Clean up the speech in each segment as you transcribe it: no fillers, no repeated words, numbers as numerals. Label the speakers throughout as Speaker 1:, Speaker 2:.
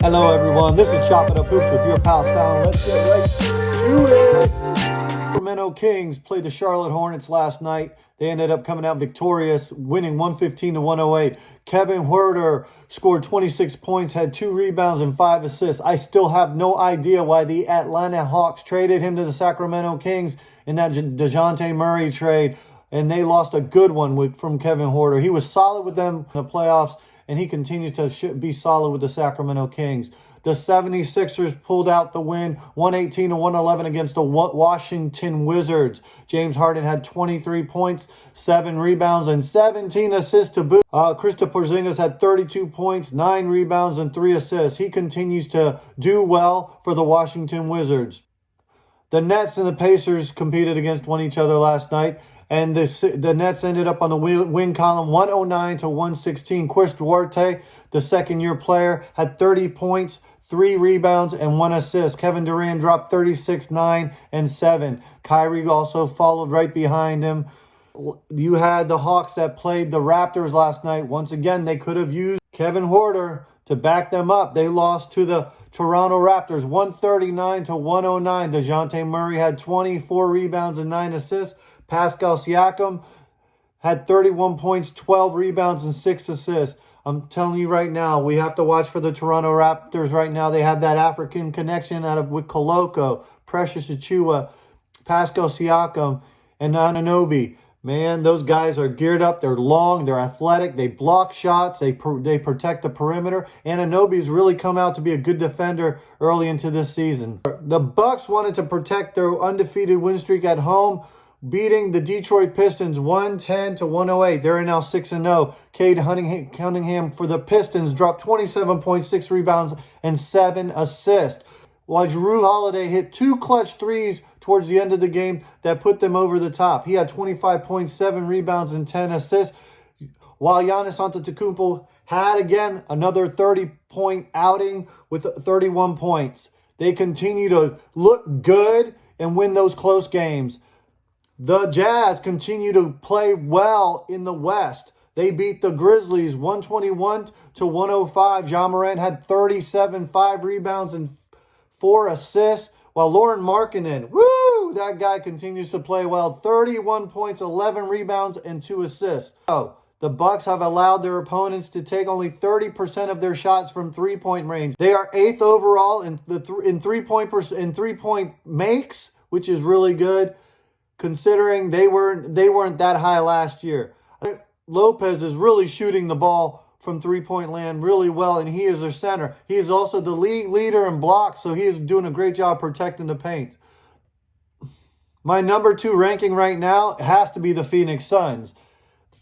Speaker 1: Hello everyone, this is Chop It Up Hoops with your pal Sal. Let's get right to it. Sacramento Kings played the Charlotte Hornets last night. They ended up coming out victorious, winning 115-108. Kevin Huerter scored 26 points, had 2 rebounds and 5 assists. I still have no idea why the Atlanta Hawks traded him to the Sacramento Kings in that DeJounte Murray trade, and they lost a good one from Kevin Huerter. He was solid with them in the playoffs, and he continues to be solid with the Sacramento Kings. The 76ers pulled out the win, 118-111 against the Washington Wizards. James Harden had 23 points, 7 rebounds, and 17 assists to boot. Kristaps Porzingis had 32 points, 9 rebounds, and 3 assists. He continues to do well for the Washington Wizards. The Nets and the Pacers competed against each other last night, and the Nets ended up on the win column 109-116. Chris Duarte, the second-year player, had 30 points, 3 rebounds, and 1 assist. Kevin Durant dropped 36, 9, and 7. Kyrie also followed right behind him. You had the Hawks that played the Raptors last night. Once again, they could have used Kevin Huerter to back them up. They lost to the Toronto Raptors 139-109. DeJounte Murray had 24 rebounds and 9 assists. Pascal Siakam had 31 points, 12 rebounds, and 6 assists. I'm telling you right now, we have to watch for the Toronto Raptors right now. They have that African connection with Koloko, Precious Achiuwa, Pascal Siakam, and Anunoby. Man, those guys are geared up. They're long. They're athletic. They block shots. They protect the perimeter. Anunoby's really come out to be a good defender early into this season. The Bucks wanted to protect their undefeated win streak at home, beating the Detroit Pistons 110-108. They're now 6-0. Cade Cunningham for the Pistons dropped 27.6 rebounds and 7 assists, while Jrue Holiday hit 2 clutch threes towards the end of the game that put them over the top. He had 25.7 rebounds and 10 assists, while Giannis Antetokounmpo had, again, another 30-point outing with 31 points. They continue to look good and win those close games. The Jazz continue to play well in the West. They beat the Grizzlies 121-105. Ja Morant had 37, 5 rebounds, and 4 assists, while Lauren Markkanen, that guy continues to play well. 31 points, 11 rebounds, and 2 assists. So, the Bucks have allowed their opponents to take only 30% of their shots from three-point range. They are 8th overall in three-point makes, which is really good, considering they weren't that high last year. Lopez is really shooting the ball from three-point land really well, and he is their center. He is also the league leader in blocks, so he is doing a great job protecting the paint. My number 2 ranking right now has to be the Phoenix Suns.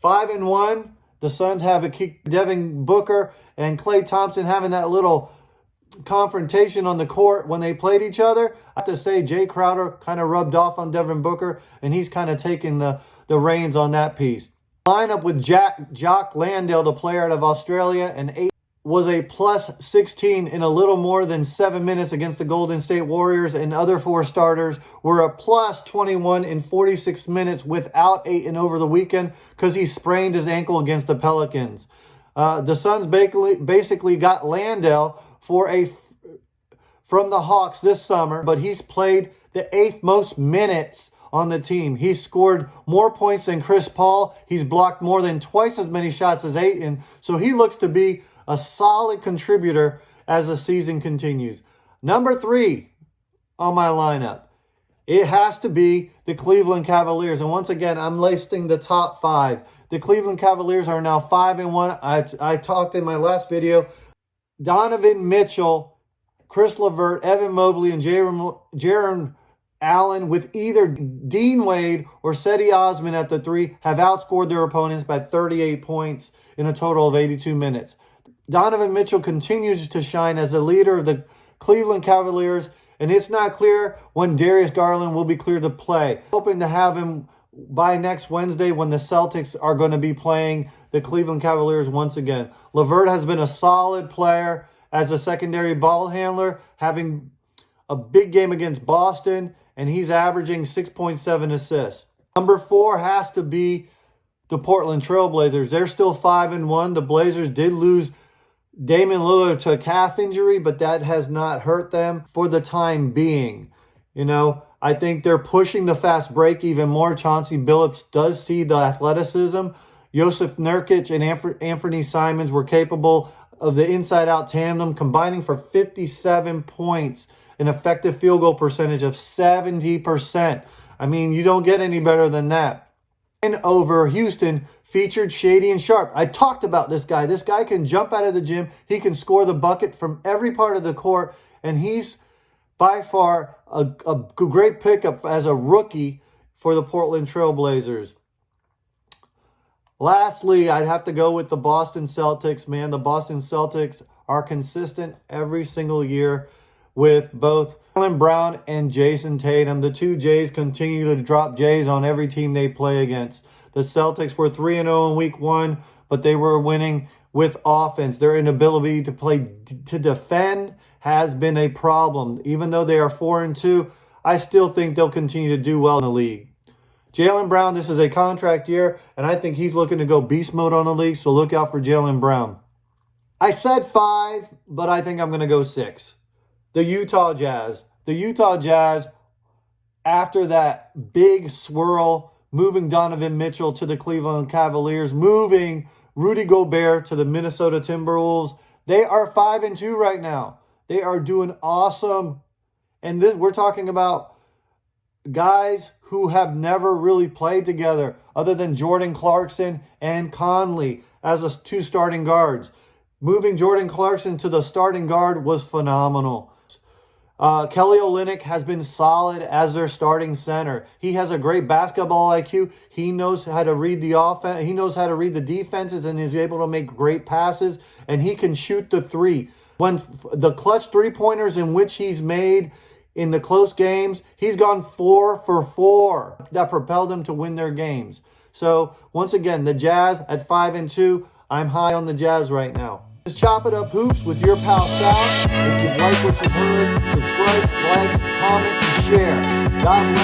Speaker 1: 5-1, the Suns have Devin Booker and Klay Thompson having that little confrontation on the court when they played each other. I have to say Jay Crowder kind of rubbed off on Devin Booker, and he's kind of taking the reins on that piece. Lineup with Jock Landale, the player out of Australia, and was a plus 16 in a little more than 7 minutes against the Golden State Warriors, and other 4 starters were a plus 21 in 46 minutes without Ayton over the weekend because he sprained his ankle against the Pelicans. The Suns basically got Landale from the Hawks this summer, but he's played the 8th most minutes on the team. He scored more points than Chris Paul. He's blocked more than twice as many shots as Ayton, so he looks to be a solid contributor as the season continues. Number 3 on my lineup, it has to be the Cleveland Cavaliers. And once again, I'm listing the top 5. The Cleveland Cavaliers are now 5-1. I talked in my last video. Donovan Mitchell, Chris LeVert, Evan Mobley, and Jaron Allen, with either Dean Wade or Cedi Osman at the 3, have outscored their opponents by 38 points in a total of 82 minutes. Donovan Mitchell continues to shine as the leader of the Cleveland Cavaliers, and it's not clear when Darius Garland will be cleared to play. Hoping to have him by next Wednesday when the Celtics are going to be playing the Cleveland Cavaliers once again. LeVert has been a solid player as a secondary ball handler, having a big game against Boston, and he's averaging 6.7 assists. Number 4 has to be the Portland Trail Blazers. They're still 5-1. The Blazers did lose Damian Lillard to a calf injury, but that has not hurt them for the time being. You know, I think they're pushing the fast break even more. Chauncey Billups does see the athleticism. Joseph Nurkic and Anthony Simons were capable of the inside-out tandem, combining for 57 points, an effective field goal percentage of 70%. I mean, you don't get any better than that. And over Houston featured Shady Sharpe. I talked about this guy. This guy can jump out of the gym. He can score the bucket from every part of the court, and he's by far a great pickup as a rookie for the Portland Trail Blazers. Lastly, I'd have to go with the Boston Celtics, man. The Boston Celtics are consistent every single year with both Jaylen Brown and Jason Tatum. The two Jays continue to drop Jays on every team they play against. The Celtics were 3-0 in week 1, but they were winning with offense. Their inability to defend has been a problem. Even though they are 4-2, I still think they'll continue to do well in the league. Jaylen Brown, this is a contract year, and I think he's looking to go beast mode on the league, so look out for Jaylen Brown. I said 5, but I think I'm going to go 6. The Utah Jazz. The Utah Jazz, after that big swirl, moving Donovan Mitchell to the Cleveland Cavaliers, moving Rudy Gobert to the Minnesota Timberwolves, they are 5-2 right now. They are doing awesome. And this, we're talking about guys who have never really played together other than Jordan Clarkson and Conley as the two starting guards. Moving Jordan Clarkson to the starting guard was phenomenal. Kelly Olynyk has been solid as their starting center. He has a great basketball IQ. He knows how to read the offense. He knows how to read the defenses and is able to make great passes. And he can shoot the three. When the clutch three-pointers in which he's made in the close games, he's gone 4 for 4. That propelled him to win their games. So, once again, the Jazz at 5-2. I'm high on the Jazz right now. Just Chop It Up Hoops with your pal Sal. If you like what you've heard, subscribe, like, comment, and share. God bless.